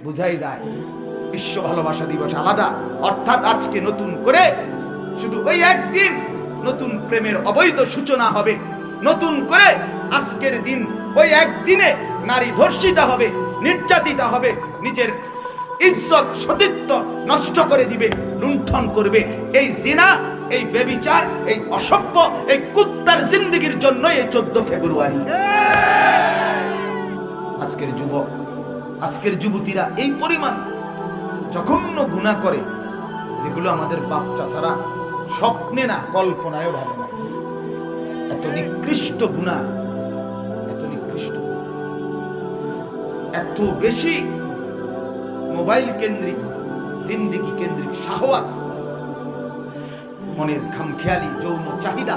বুঝাই যায় বিশ্ব ভালোবাসা দিবস আলাদা। অর্থাৎ আজকে নতুন করে শুধু ওই একদিন নতুন প্রেমের অবৈধ সূচনা হবে। নতুন করে আজকের দিন ওই একদিনে নারী ধর্ষিতা হবে, নির্যাতিতা হবে, নিজের ইজ্জত সতীত্ব নষ্ট করে দিবে, লুণ্ঠন করবে। এই জিনা, এই ব্যভিচার, এই অসভ্য, এই কুত্তার জিন্দেগির জন্য এই 14 ফেব্রুয়ারি। আজকের যুবক, আজকের যুবতীরা এই পরিমাণ জঘন্য গুনাহ করে যেগুলো আমাদের বাপ চাচারা স্বপ্নে না, কল্পনায়ও ভাবে না। এত নিকৃষ্ট গুনাহ, এত নিকৃষ্ট, এত বেশি মোবাইল কেন্দ্রিক, জিন্দেগি কেন্দ্রিক শাহওয়াত, মনের খামখেয়ালি, যৌন চাহিদা,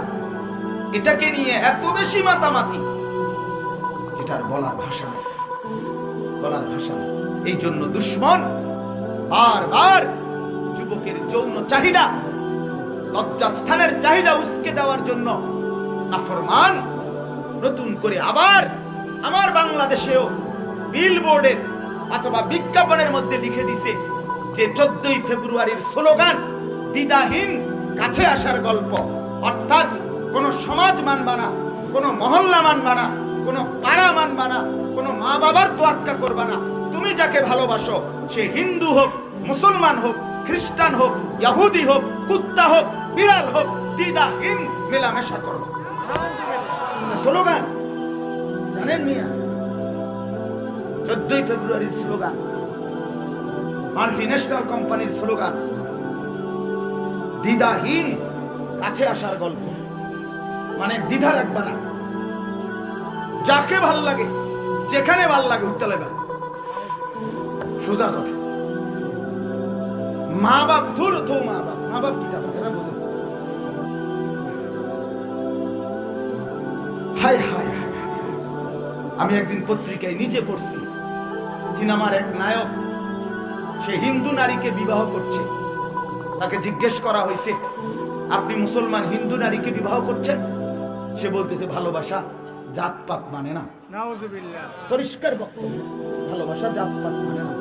এটাকে নিয়ে এত বেশি মাতামাতি যেটার বলার ভাষা নেই, বলার ভাষা নেই। এই জন্য দুশ্মন বারবার যুবকের যৌন চাহিদা, লজ্জাস্থানের চাহিদা উস্কে দেওয়ার জন্য নাফরমান নতুন করে আবার আমার বাংলাদেশেও বিলবোর্ডের অথবা বিজ্ঞাপনের মধ্যে লিখে দিছে যে 14 ফেব্রুয়ারির স্লোগান দ্বিধাহীন কাছে আসার গল্প। অর্থাৎ কোন সমাজ মানবা না, কোন মহল্লা মানবা না, কোন পাড়া মানবা না, কোন মা বাবার তোয়াক্কা করবা না। তুমি যাকে ভালোবাসো সে হিন্দু হোক, মুসলমান হোক, খ্রিস্টান হোক, ইহুদি হোক, কুত্তা হোক, বিড়াল হোক, দ্বিধাহীন মেলামেশা করো। স্লোগান জানেন মিয়া? 14 ফেব্রুয়ারির স্লোগান, মাল্টিন্যাশনাল কোম্পানির স্লোগান দ্বিধাহীন কাছে আসার গল্প। মানে দ্বিধা রাখবা না, যাকে ভাল লাগে, যেখানে ভাল লাগে উঠতে লাগবে। সোজা কথা। মা বাপ ধুর তো, মা বাপ কি কথা এরা বুঝে। হায় হায় হায়, আমি একদিন পত্রিকায় নিজে পড়ছি, সিনেমার এক নায়ক সে হিন্দু নারীকে বিবাহ করছে। তাকে জিজ্ঞেস করা হয়েছে, আপনি মুসলমান হিন্দু নারীকে বিবাহ করছেন? সে বলতেছে, ভালোবাসা জাতপাত মানে না। নাউজুবিল্লাহ। পরিষ্কার বক্তব্য, ভালোবাসা জাতপাত মানে না।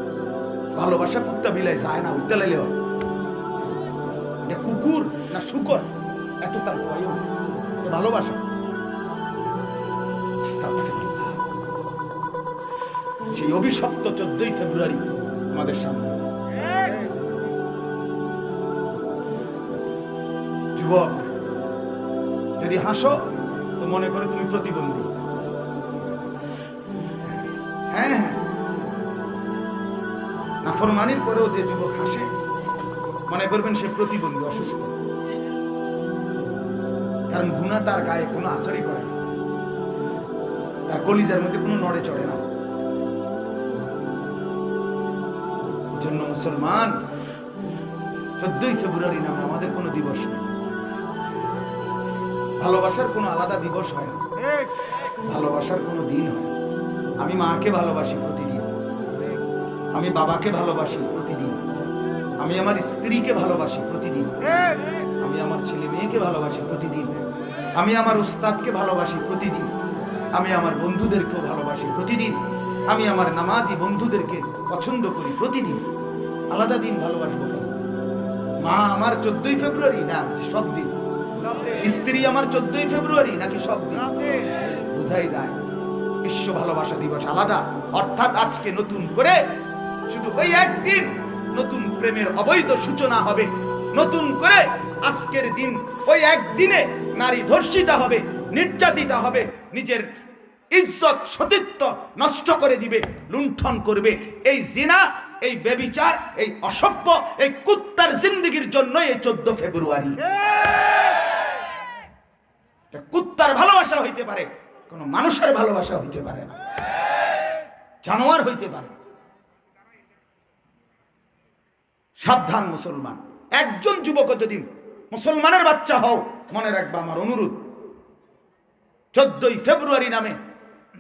ভালোবাসা কুত্তা বিলাই যায় না, উত্তে লাইলে হয়। এটা কুকুর না শুকর এত তার ভয়, ভালোবাসা। সেই অভিশপ্ত 14 ফেব্রুয়ারি আমাদের সামনে। যুবক, যদি হাসো তো মনে করে তুমি প্রতিবন্ধী। হ্যাঁ, নাফরমানির পরেও যে যুবক হাসে মনে করবেন সে প্রতিবন্ধী, অসুস্থ। কারণ গুনাহ তার গায়ে কোনো আসরই করে না, তার কলিজার মধ্যে কোনো নড়ে চড়ে না। জন্য মুসলমান, 14 ফেব্রুয়ারি নামে আমাদের কোনো দিবস নেই। ভালোবাসার কোনো আলাদা দিবস হয় না, ভালোবাসার কোনো দিন হয়। আমি মাকে ভালোবাসি প্রতিদিন, আমি বাবাকে ভালোবাসি প্রতিদিন, আমি আমার স্ত্রীকে ভালোবাসি প্রতিদিন, আমি আমার ছেলে মেয়েকে ভালোবাসি প্রতিদিন, আমি আমার উস্তাদকে ভালোবাসি প্রতিদিন, আমি আমার বন্ধুদেরকেও ভালোবাসি প্রতিদিন, আমি আমার নামাজি বন্ধুদেরকে পছন্দ করি প্রতিদিন। আলাদা দিন ভালোবাসবো কেন? মা আমার 14 ফেব্রুয়ারি না সব দিন, স্ত্রী আমার 14 ফেব্রুয়ারি নাকি সব দিন? বুঝাই যায় বিশ্ব ভালোবাসা দিবস আলাদা। অর্থাৎ আজকে নতুন করে শুধু ওই একদিন নতুন প্রেমের অবৈধ সূচনা হবে। নতুন করে আজকের দিন ওই একদিনে নারী ধর্ষিতা হবে, নির্যাতিতা হবে, নিজের ইজ্জত সতীত্ব নষ্ট করে দিবে, লুণ্ঠন করবে। এই জিনা, এই ব্যভিচার, এই অসভ্য, এই কুত্তার জিন্দেগির জন্য এই 14 ফেব্রুয়ারি। কুত্তার ভালোবাসা হইতে পারে, কোন মানুষের ভালোবাসা হইতে পারে না, জানোয়ার হইতে পারে। সাবধান মুসলমান, একজন যুবক যদি মুসলমানের বাচ্চা হও, মনে রাখবা আমার অনুরোধ, 14 ফেব্রুয়ারি নামে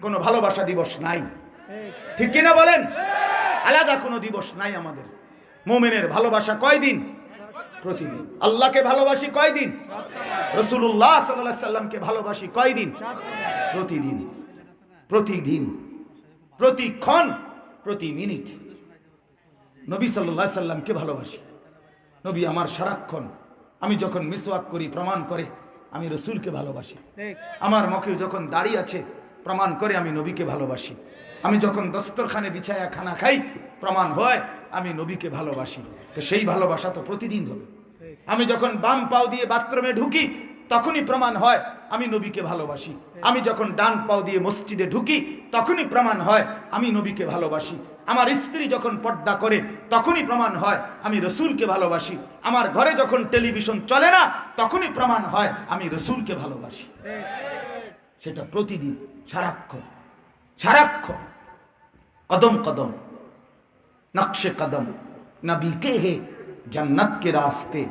কোনো ভালোবাসা দিবস নাই। ঠিক কিনা বলেন? আলাদা কোনো দিবস নাই আমাদের। মুমিনের ভালোবাসা কয়দিন? প্রতিদিন। আল্লাহকে ভালোবাসি কয়দিন? রাসূলুল্লাহ সাল্লাল্লাহু আলাইহি সাল্লামকে ভালোবাসি কয়দিন? প্রতিদিন, প্রতিদিন, প্রতিক্ষণ, প্রতি মিনিট। নবী সাল্লাল্লাহু আলাইহি সাল্লামকে ভালোবাসি। নবী আমার সারাক্ষণ, আমি যখন মিসওয়াক করি প্রমাণ করে আমি রসুলকে ভালোবাসি। আমার মুখে যখন দাড়ি আছে প্রমাণ করে আমি নবীকে ভালোবাসি। আমি যখন দস্তরখানে বিছায়া খানা খাই প্রমাণ হয় আমি নবীকে ভালোবাসি। তো সেই ভালোবাসা তো প্রতিদিন হবে। আমি যখন বাম পাও দিয়ে বাথরুমে ঢুকি তখনই প্রমাণ হয় আমি নবীকে ভালোবাসি। আমি যখন ডান পাও দিয়ে মসজিদে ঢুকি তখনই প্রমাণ হয় আমি নবীকে ভালোবাসি। আমার স্ত্রী যখন পর্দা করে তখনই প্রমাণ হয় আমি রসুলকে ভালোবাসি। আমার ঘরে যখন টেলিভিশন চলে না তখনই প্রমাণ হয় আমি রসুলকে ভালোবাসি। সেটা প্রতিদিন, সারাক্ষণ সারাক্ষণ, কদম কদম নকশে কদম নবী কে হে जन्नत के रास्ते,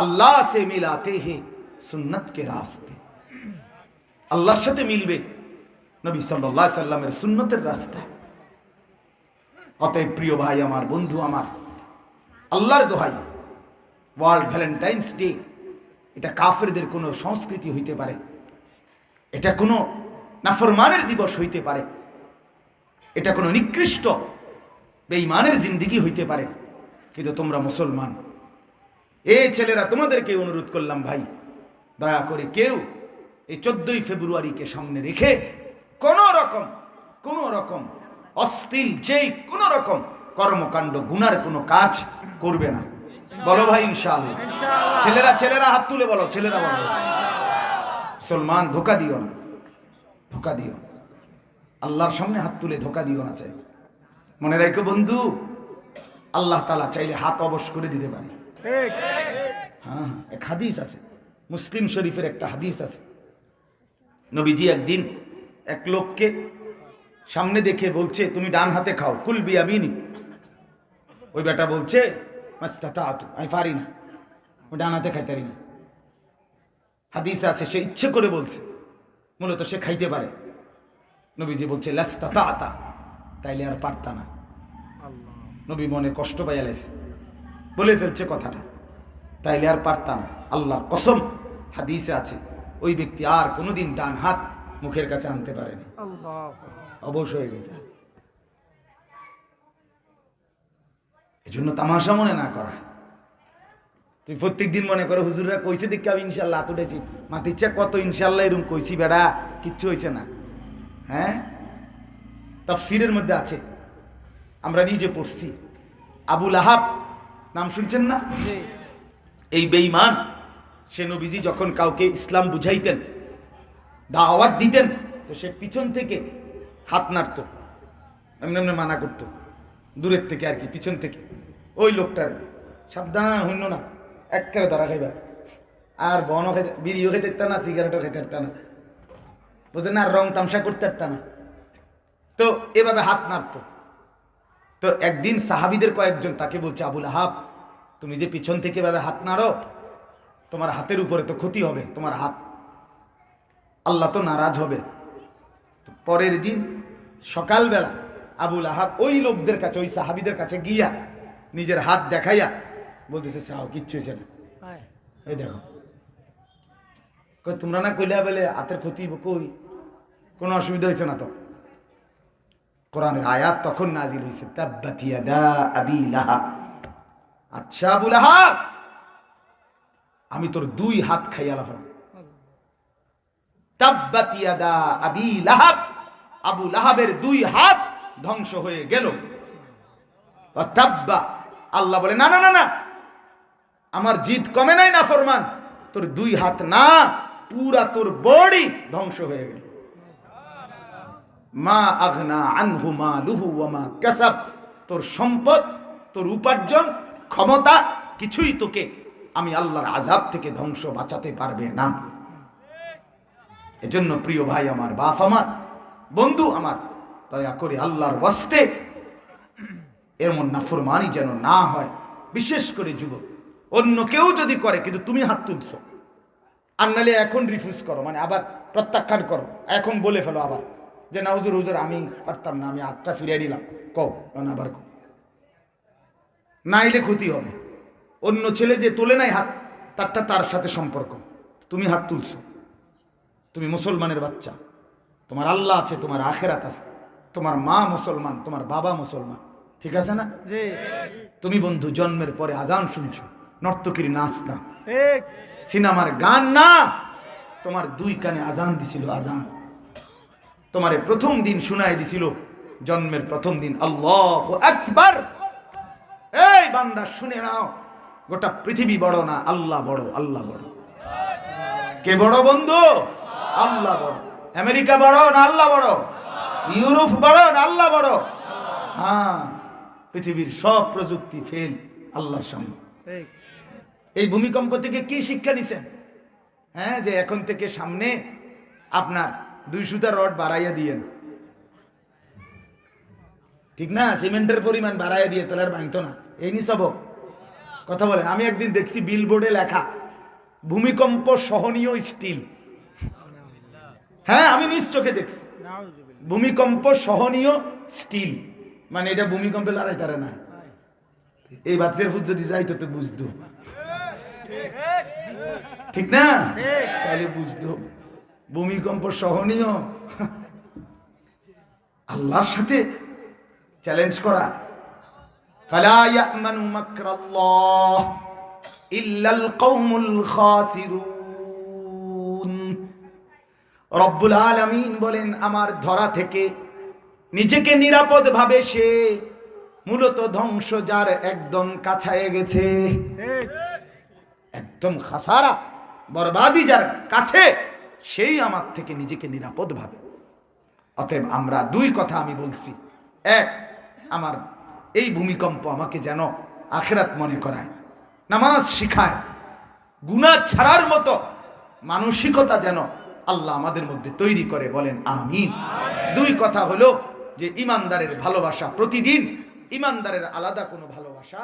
अल्लाह से मिलाते हैं सुन्नत के रास्ते। আল্লাহর সাথে মিলবে নবী সাল্লাল্লাহু আলাইহি সাল্লামের সুন্নতের রাস্তায়। অতএব প্রিয় ভাই আমার, বন্ধু আমার, আল্লাহর দোহাই, ওয়ার্ল্ড ভ্যালেন্টাইন্স ডে এটা কাফেরদের কোনো সংস্কৃতি হইতে পারে, এটা কোনো নাফরমানের দিবস হইতে পারে, এটা কোনো নিকৃষ্ট বেঈমানের জিন্দেগি হইতে পারে, কিন্তু তোমরা মুসলমান। এই ছেলেরা তোমাদেরকে অনুরোধ করলাম ভাই, দয়া করে কেউ এই 14ই ফেব্রুয়ারিকে সামনে রেখে কোন রকম অশ্লীল যেই কোন রকম কর্মকাণ্ড গুনার কোনো কাজ করবে না। বলো ভাই ইনশাআল্লাহ। ছেলেরা হাত তুলে বলো, ছেলেরা বলো। মুসলমান ধোকা দিও না, ধোকা দিও না। আল্লাহর সামনে হাত তুলে ধোকা দিও না। চাই মনে রাখো বন্ধু, আল্লাহ তাআলা চাইলে হাত অবশ করে দিতে পারে। হ্যাঁ, এক হাদিস আছে, মুসলিম শরীফের একটা হাদিস আছে। নবীজি একদিন এক লোককে সামনে দেখে বলছে তুমি ডান হাতে খাও, কুল বিয়ামিনি। ওই বেটা বলছে মাস্তাতাতু, আমি পারি না, ওই ডান হাতে খাইতে পারি না। হাদিসে আছে সে ইচ্ছে করে বলছে, মূলত সে খাইতে পারে। নবীজি বলছে লাস্তাতাতা, তাইলে আর পারতা না। নবী মনে কষ্ট পাইয়া লাইছে, বলে ফেলছে কথাটা, তাইলে আর পারতা না। আল্লাহর কসম, হাদিসে আছে ওই ব্যক্তি আর কোনোদিন ডান হাত মুখের কাছে আনতে পারেনি, অবশ হয়ে গেছে। এজন্য তামাশা মনে না করা। তুই প্রত্যেক দিন মনে করো হুজুররা কইছে দেখে আমি ইনশাল্লাহ হাত উঠেছি, মাতিচ্ছা কত ইনশাল্লাহ এরকম কইছি, বেড়া কিচ্ছু হয়েছে না। হ্যাঁ, তাফসীরের মধ্যে আছে, আমরা নিজে পড়ছি। আবু লাহাব নাম শুনছেন না? এই বেঈমান, সে নবীজি যখন কাউকে ইসলাম বুঝাইতেন, দাওয়াত দিতেন, তো সে পিছন থেকে হাত নাড়ত, এমনি এমনি মানা করত, দূরের থেকে আর কি, পিছন থেকে। ওই লোকটার সাবধান হইল না, একেবারে ধরা খাইবা। আর বনও খাইতে, বিড়িও খাইতে পারত না, সিগারেটও খাইতে পারত না, বুঝলেন না, আর রং তামসা করতে পারত না। তো এভাবে হাত নাড়ত। তো একদিন সাহাবীদের কয়েকজন তাকে বলছে, আবু লাহাব তুমি যে পিছন থেকে এভাবে হাত নাড়ো, তোমার হাতের উপরে তো ক্ষতি হবে, তোমার হাত, আল্লাহ তো নারাজ হবে। পরের দিন সকালবেলা আবু লাহাব ওই লোকদের কাছে, ওই সাহাবীদের কাছে গিয়া নিজের হাত দেখাইয়া বলতেছে, চাও কিচ্ছু হয়েছে না, এই দেখো। তোমরা না কইলা বলে হাতের ক্ষতি, কই কোনো অসুবিধা হয়েছে না তো। কোরআনের আয়াত তখন নাজিল হয়েছে, তাব্বাত ইয়াদা আবি লাহাব, আচ্ছা আবু লাহাব আমি তোর 2 হাত খাইয়া লাফাম। তাব্বাত ইয়াদা আবি লাহাব, আবু লাহাবের 2 হাত ধ্বংস হয়ে গেল। তাব্বা, আল্লাহ বলে না না না না, আমার জিদ কমে নাই না ফরমান, তোর 2 হাত না, পুরা তোর বডি ধ্বংস হয়ে গেল। মা আগনা আনহু মালুহু ওয়া মা কাসাব, তোর সম্পদ, তোর উপার্জন, ক্ষমতা কিছুই তোকে আমি আল্লাহর আযাব থেকে ধ্বংস বাঁচাতে পারবে না। এজন্য প্রিয় ভাই আমার, বাপ আমার, বন্ধু আমার, দয়া করে আল্লাহর ওয়াস্তে এমন নাফরমানি যেন না হয়। বিশেষ করে যুবক, অন্য কেউ যদি করে কিন্তু তুমি হাত তুলছো, আর নাহলে এখন রিফিউজ করো, মানে আবার প্রত্যাখ্যান করো, এখন বলে ফেলো আবার যে না হুজুর হুজুর আমি পারতাম না, আমি হাতটা ফিরিয়ে দিলাম, কও আবার কও, নাইলে ক্ষতি হবে। অন্য ছেলে যে তোলে নাই হাত, তারটা তার সাথে সম্পর্ক, তুমি হাত তুলছো, তুমি মুসলমানের বাচ্চা, তোমার আল্লাহ আছে, তোমার আখেরাত আছে, তোমার মা মুসলমান, তোমার বাবা মুসলমান, ঠিক আছে না? তুমি বন্ধু জন্মের পরে আজান শুনছো, নর্তকীর নাচ না, সিনেমার গান না, তোমার 2 কানে আজান দিছিল। আজান তোমারে প্রথম দিন শুনাই দিছিল, জন্মের প্রথম দিন, আল্লাহু আকবার। এই বান্দা শুনে নাও, গোটা পৃথিবী বড় না, আল্লাহ বড়। আল্লাহ বড়। কে বড় বন্ধু? আল্লাহ বড়। আমেরিকা বড় না আল্লাহ বড়? ইউরোপ বড় না আল্লাহ বড়? হ্যাঁ, পৃথিবীর সব প্রযুক্তি ফেল আল্লাহর সামনে। এই ভূমিকম্প থেকে কি শিক্ষা নিছেন? হ্যাঁ, যে এখন থেকে সামনে আপনার 2 সুতা রড বাড়াইয়া দিয়েন, ঠিক না? সিমেন্টের পরিমাণ বাড়াইয়া দিয়ে তোলার ভাঙতো না, এই নি সবক কথা বলেন। আমি একদিন দেখছি বিলবোর্ডে লেখা ভূমিকম্প সহনীয় স্টিল। হ্যাঁ, আমি নিজ চোখে দেখছি ভূমিকম্প সহনীয় স্টিল, মানে এটা ভূমিকম্পে লড়াই তারা না। এই বাচ্চার ফুট যদি যাইতো তো বুঝতো, ঠিক না? তাহলে বুঝতো ভূমিকম্প সহনীয়। আল্লাহর সাথে চ্যালেঞ্জ করা। ফালা ইয়ামানু মাকরাল্লাহ ইল্লাল কওমুল খাসিরুন। রব্বুল আলামিন বলেন, আমার ধরা থেকে নিজেকে নিরাপদ ভাবে সে মূলত ধ্বংস যার একদম কাছায় গেছে, একদম খাসারা বরবাদি যার কাছে, সেই আমার থেকে নিজেকে নিরাপদ ভাবে। অতএব আমরা 2 কথা আমি বলছি। 1, আমার এই ভূমিকম্প আমাকে যেন আখিরাত মনে করায়, নামাজ শিখায়, গুনাহ ছাড়ার মতো মানসিকতা যেন আল্লাহ আমাদের মধ্যে তৈরি করে, বলেন আমিন। 2 কথা হলো যে ইমানদারের ভালোবাসা প্রতিদিন, ইমানদারের আলাদা কোনো ভালোবাসা